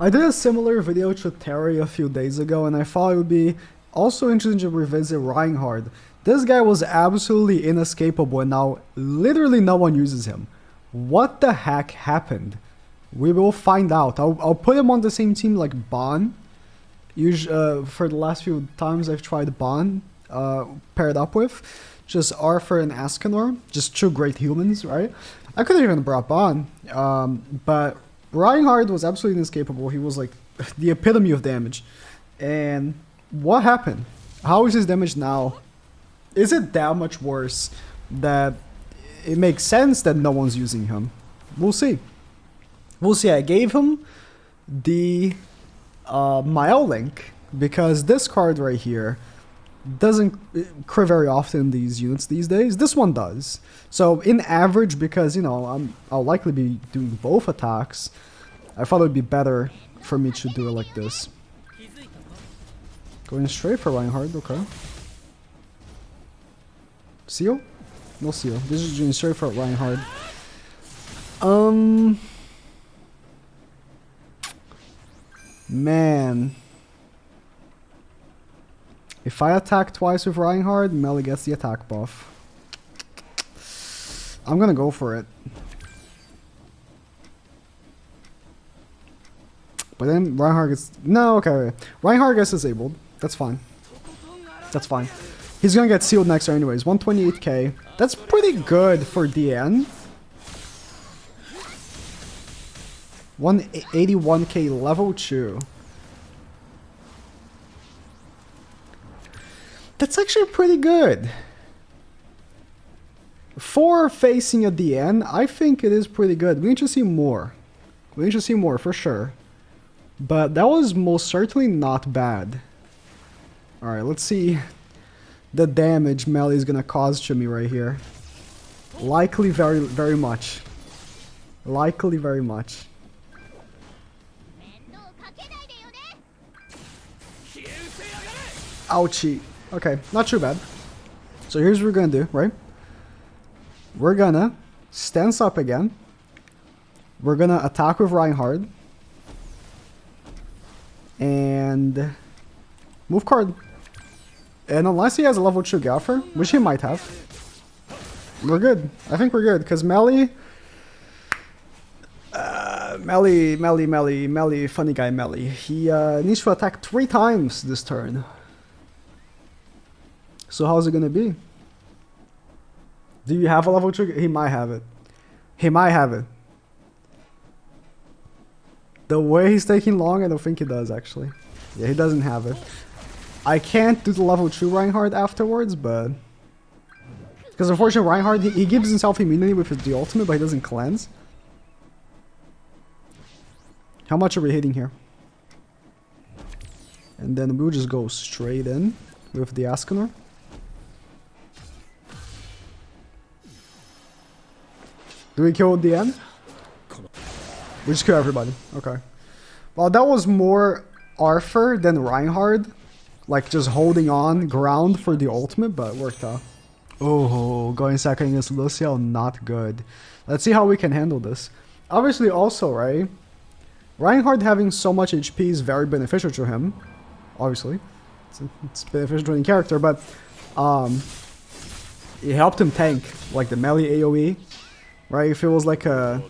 I did a similar video to Terry a few days ago, and I thought it would be also interesting to revisit Reinhardt. This guy was absolutely inescapable, and now literally no one uses him. What the heck happened? We will find out. I'll put him on the same team like Bon. For the last few times I've tried Bon paired up with. Just Arthur and Ascanor. Just two great humans, right? I could have even brought Bon. But Reinhardt was absolutely inescapable. He was like the epitome of damage. And what happened? How is his damage now? Is it that much worse that it makes sense that no one's using him? We'll see. We'll see. I gave him the Mile Link because this card right here doesn't occur very often in these units these days. This one does. So in average, because you know I'll likely be doing both attacks, I thought it would be better for me to do it like this. Going straight for Reinhardt, okay. Seal? No seal. This is doing straight for Reinhardt. Man. If I attack twice with Reinhardt, Melly gets the attack buff. I'm gonna go for it. But then Reinhardt gets... No, okay. Reinhardt gets disabled. That's fine. That's fine. He's gonna get sealed next turn anyways. 128k. That's pretty good for DN. 181k level 2. That's actually pretty good. For facing a DN, I think it is pretty good. We need to see more. We need to see more for sure. But that was most certainly not bad. Alright, let's see the damage Melly is gonna cause to me right here. Likely very, very much. Likely very much. Ouchie. Okay, not too bad. So here's what we're gonna do, right? We're gonna stance up again. We're gonna attack with Reinhardt. And move card. And unless he has a level 2 Gaffer, which he might have, we're good. I think we're good, because Melly, funny guy Melly, he needs to attack 3 times this turn. So how's it gonna be? Do you have a level 2? He might have it. He might have it. The way he's taking long, I don't think he does actually. Yeah, he doesn't have it. I can't do the level 2 Reinhardt afterwards, but... Because unfortunately Reinhardt, he gives himself immunity with the ultimate, but he doesn't cleanse. How much are we hitting here? And then we'll just go straight in with the Ascanor. Do we kill at the end? We just kill everybody. Okay. Well, that was more Arthur than Reinhardt. Like, just holding on ground for the ultimate, but it worked out. Oh, going second against Lucio, not good. Let's see how we can handle this. Obviously, also, right? Reinhardt having so much HP is very beneficial to him. Obviously. It's beneficial to any character, but... it helped him tank, like, the melee AoE. Right? If it was like a...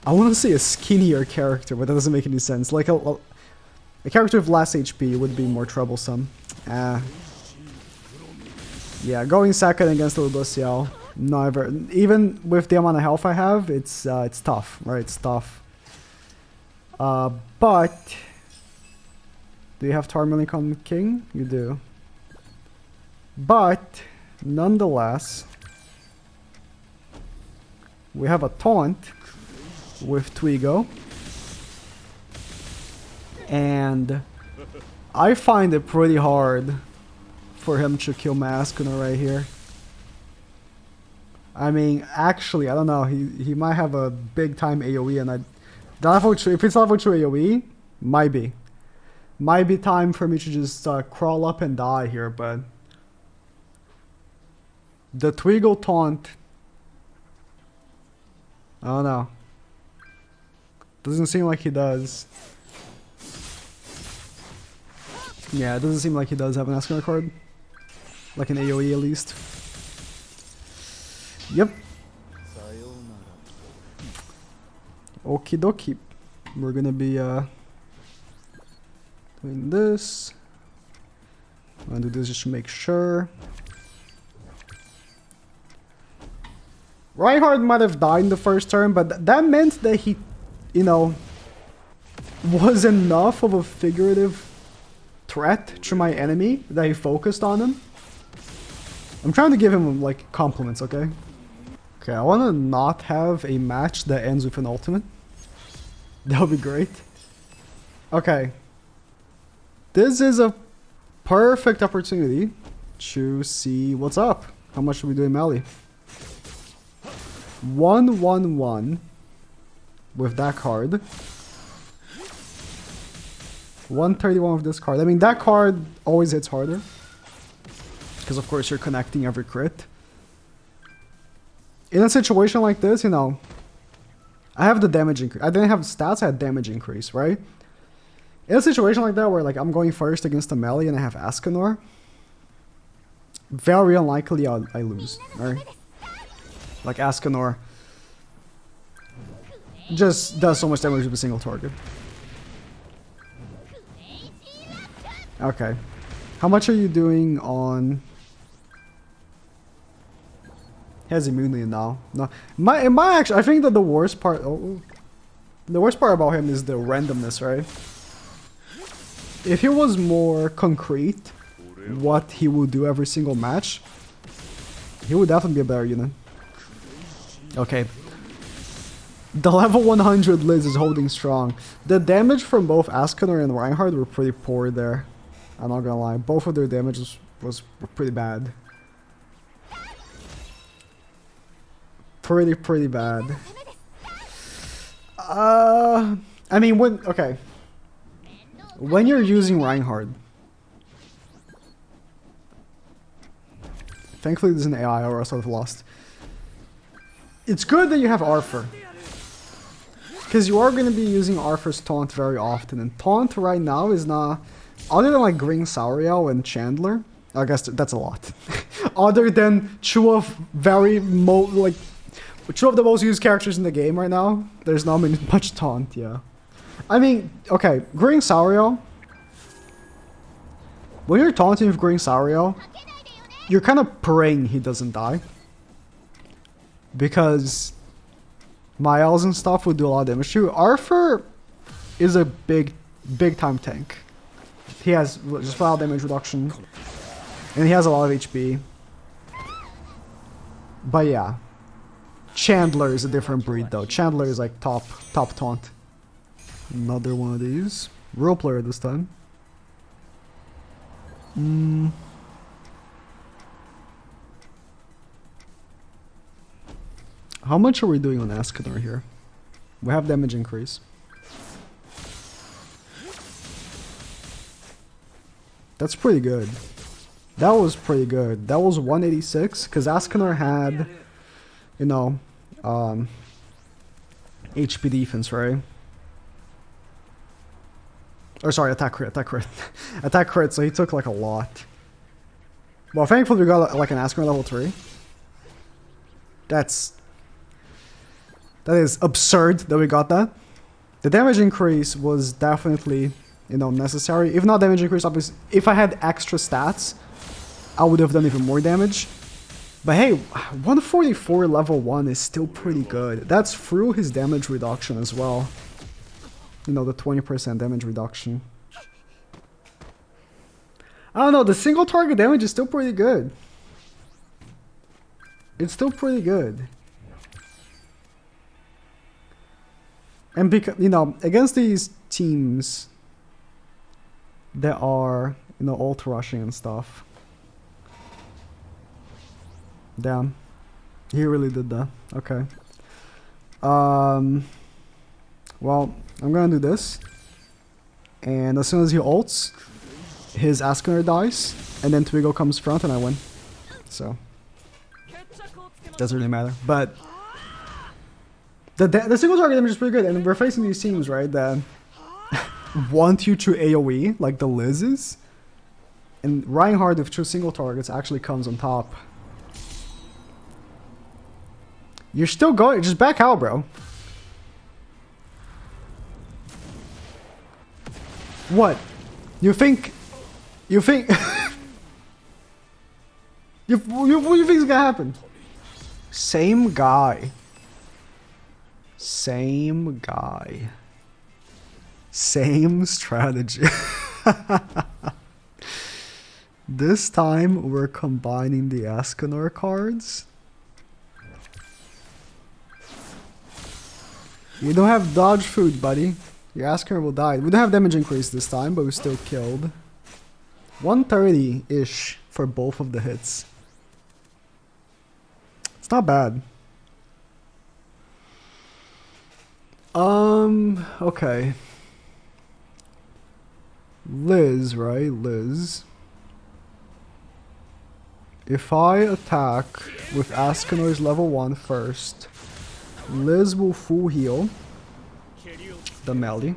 I want to say a skinnier character, but that doesn't make any sense. Like a character with less HP would be more troublesome. Yeah, going second against Lucio, never. Even with the amount of health I have, it's tough, right? It's tough. But do you have Tarmelic on King? You do. But nonetheless, we have a taunt with Twigo, and I find it pretty hard for him to kill my Ascanor right here. I mean, actually, I don't know, he might have a big time AoE, and if it's level 2 AoE, might be time for me to just crawl up and die here, but the Twigo taunt, I don't know. Doesn't seem like he does. Yeah, it doesn't seem like he does have an Escanor card. Like an AoE at least. Yep. Okie dokie. We're gonna be doing this. I'm gonna do this just to make sure. Reinhardt might have died in the first turn, but that meant that he, you know, was enough of a figurative threat to my enemy that he focused on him. I'm trying to give him, like, compliments, okay? Okay, I want to not have a match that ends with an ultimate. That would be great. Okay. This is a perfect opportunity to see what's up. How much should we do in melee? 1-1-1 with that card. 131 with this card. I mean, that card always hits harder. Because, of course, you're connecting every crit. In a situation like this, you know, I have the damage increase. I didn't have stats, I had damage increase, right? In a situation like that where, like, I'm going first against a melee and I have Escanor, very unlikely I lose, right? Like, Escanor just does so much damage with a single target. Okay. How much are you doing on... He has immunity now. No. My actually, I think that the worst part... Oh, the worst part about him is the randomness, right? If he was more concrete, what he will do every single match, he would definitely be a better unit. Okay. The level 100 Liz is holding strong. The damage from both Escanor and Reinhardt were pretty poor there. I'm not gonna lie. Both of their damages were pretty bad. Pretty bad. I mean, okay. When you're using Reinhardt, thankfully there's an AI or else I'd have lost. It's good that you have Arthur. Because you are going to be using Arthur's taunt very often. And taunt right now is not... Other than like Green Sauriel and Chandler, I guess that's a lot. Other than two of the most used characters in the game right now, there's not much taunt, yeah. I mean, okay, Green Sauriel. When you're taunting with Green Sauriel, you're kind of praying he doesn't die. Because Miles and stuff would do a lot of damage to you. Arthur is a big time tank. He has just file damage reduction. And he has a lot of HP. But yeah. Chandler is a different breed though. Chandler is like top taunt. Another one of these. Real player this time. How much are we doing on Escanor here? We have damage increase. That's pretty good. That was pretty good. That was 186 because Escanor had, you know, HP defense, right? Or sorry, attack crit. Attack crit, so he took like a lot. Well, thankfully we got like an Escanor level 3. That is absurd that we got that. The damage increase was definitely, you know, necessary. If not damage increase, obviously, if I had extra stats, I would have done even more damage. But hey, 144 level 1 is still pretty good. That's through his damage reduction as well. You know, the 20% damage reduction. I don't know, the single target damage is still pretty good. It's still pretty good. And because, you know, against these teams that are, you know, ult rushing and stuff. Damn. He really did that. Okay. Well, I'm gonna do this. And as soon as he ults, his Escanor dies, and then Twigo comes front and I win. So doesn't really matter. But The single target damage is pretty good, and we're facing these teams, right, that want you to AoE, like the Liz's. And Reinhardt with 2 single targets actually comes on top. You're still going, just back out, bro. What? You think... You think... what do you think is gonna happen? Same guy. Same guy. Same strategy. This time we're combining the Escanor cards. You don't have dodge food, buddy. Your Escanor will die. We don't have damage increase this time, but we still killed. 130-ish for both of the hits. It's not bad. Okay. Liz, right? Liz. If I attack with Escanor's level 1 first, Liz will full heal the melee.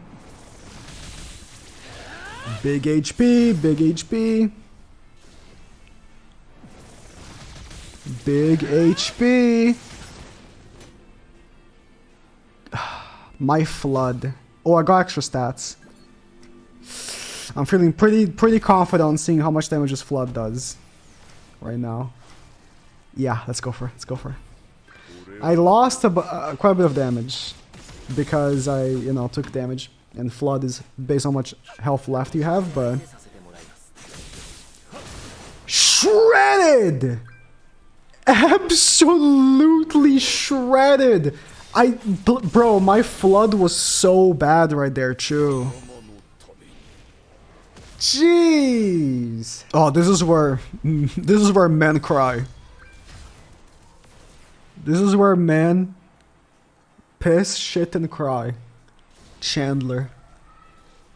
Big HP, big HP. Big HP. My flood. Oh, I got extra stats. I'm feeling pretty confident on seeing how much damage this flood does right now. Yeah, let's go for it. Let's go for it. I lost quite a bit of damage because I, you know, took damage, and flood is based on how much health left you have, but shredded, absolutely shredded. Bro, my flood was so bad right there too. Jeez. Oh, this is where men cry. This is where men piss, shit, and cry. Chandler.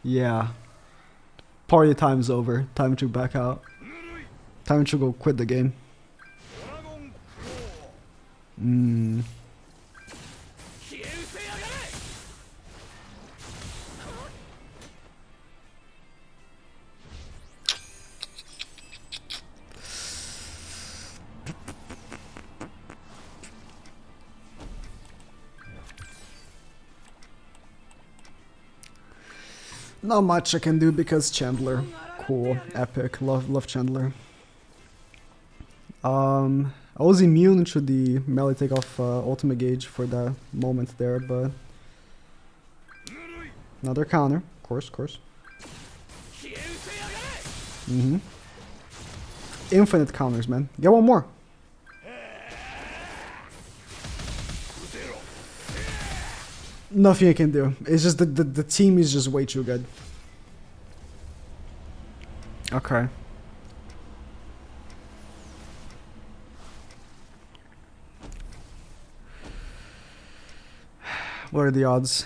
Yeah. Party time's over. Time to back out. Time to go quit the game. Not much I can do because Chandler. Cool. Epic. Love Chandler. I was immune to the melee takeoff ultimate gauge for that moment there, but another counter. Of course. Infinite counters, man. Get one more. Nothing I can do. It's just the team is just way too good. Okay. What are the odds?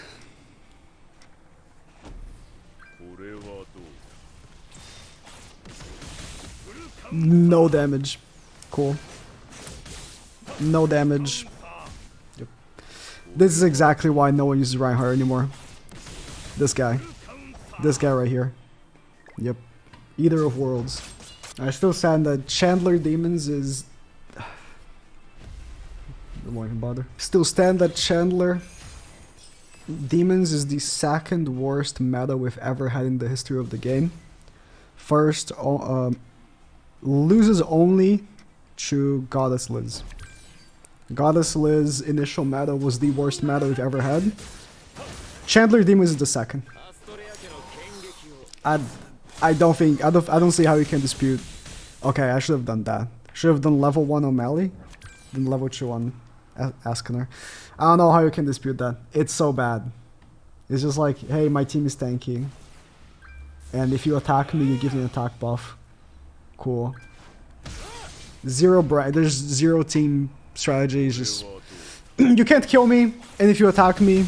No damage. Cool. No damage. Yep. This is exactly why no one uses Reinhardt anymore. This guy. This guy right here. Yep. Either of worlds. I still stand that Chandler Demons is... Don't want to bother. Still stand that Chandler Demons is the second worst meta we've ever had in the history of the game. First, loses only to Goddess Liz. Goddess Liz initial meta was the worst meta we've ever had. Chandler Demons is the second. I don't see how you can dispute. Okay, I should have done that. Should have done level 1 O'Malley, then level 2 on Escanor. I don't know how you can dispute that. It's so bad. It's just like, hey, my team is tanky, and if you attack me, you give me an attack buff. Cool. There's zero team strategy. It's just you can't kill me, and if you attack me,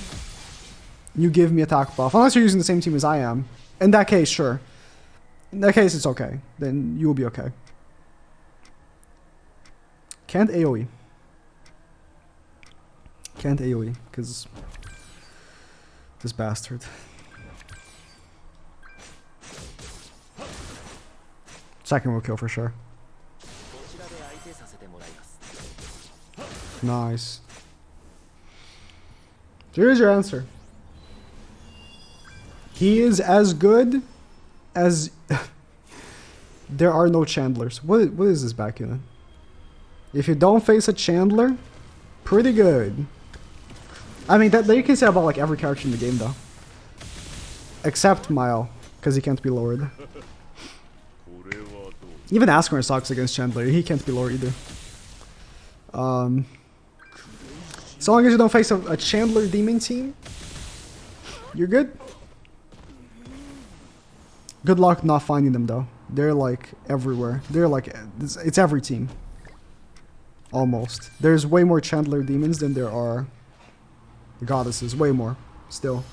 you give me attack buff. Unless you're using the same team as I am. In that case, sure. In that case, it's okay. Then you'll be okay. Can't AoE. Can't AoE, because this bastard. Second will kill for sure. Nice. Here's your answer. He is as good as... There are no Chandlers. What is this back unit? If you don't face a Chandler, pretty good. I mean, that you can say about like every character in the game though. Except Mile, because he can't be lowered. Even Asgore sucks against Chandler. He can't be lowered either. So long as you don't face a Chandler demon team, you're good. Good luck not finding them though. They're like everywhere. They're like, it's every team. Almost. There's way more Chandler demons than there are goddesses. Way more. Still.